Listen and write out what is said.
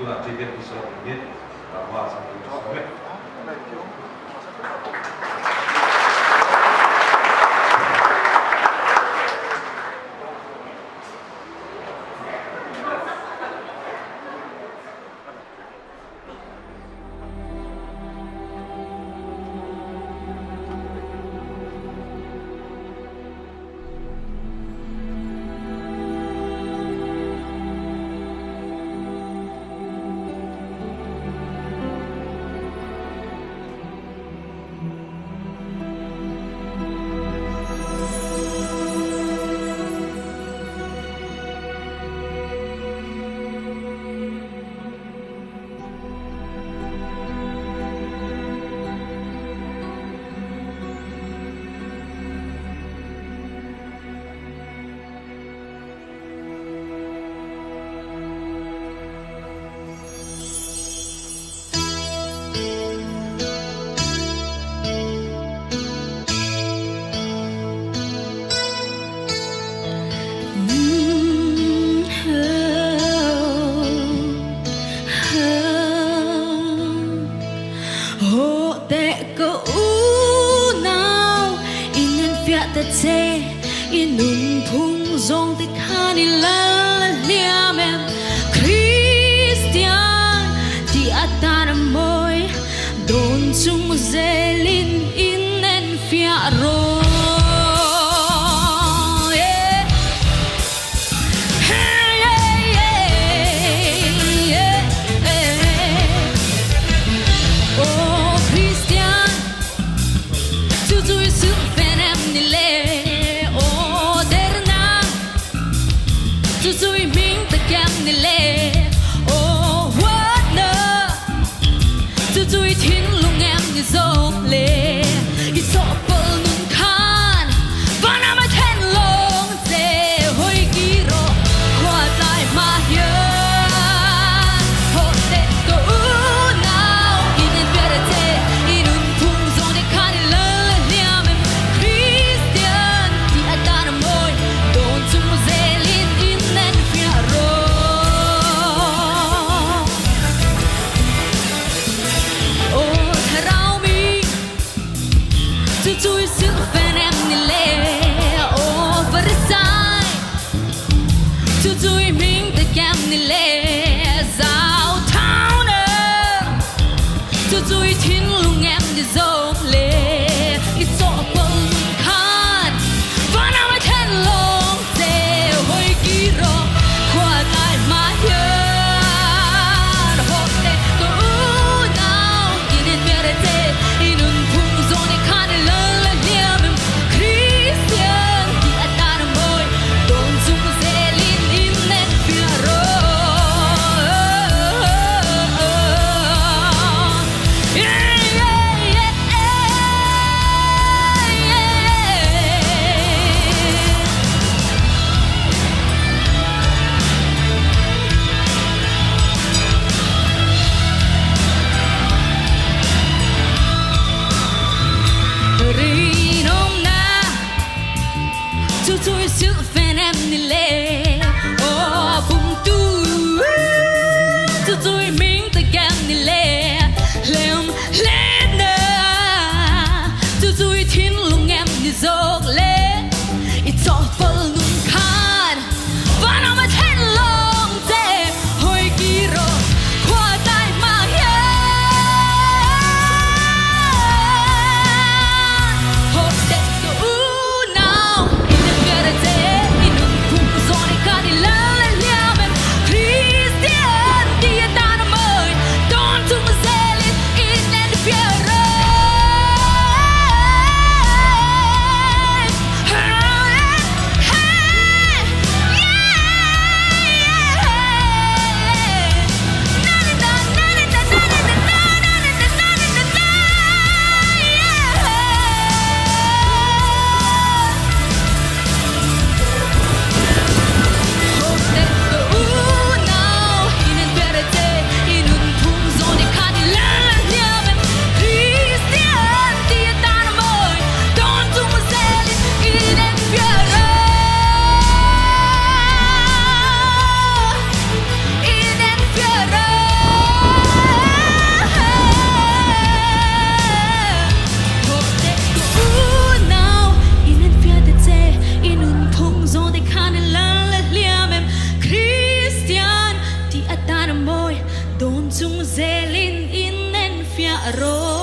itulah jadi bisa ini bahwa sampai sampai te inun thung zong te khani la liam em Christian ti atana moi don chung zelin in en fia ro Tui minh ta kem ni le oh what no tui thiên lung em ni zong le i so pol nun khan vana ma ten long te hoi ki ro kwa tai ma hia ho te ko now in en verite in un tung zong de khan le liam em Christian ti atana moi don chung zelin oh, rô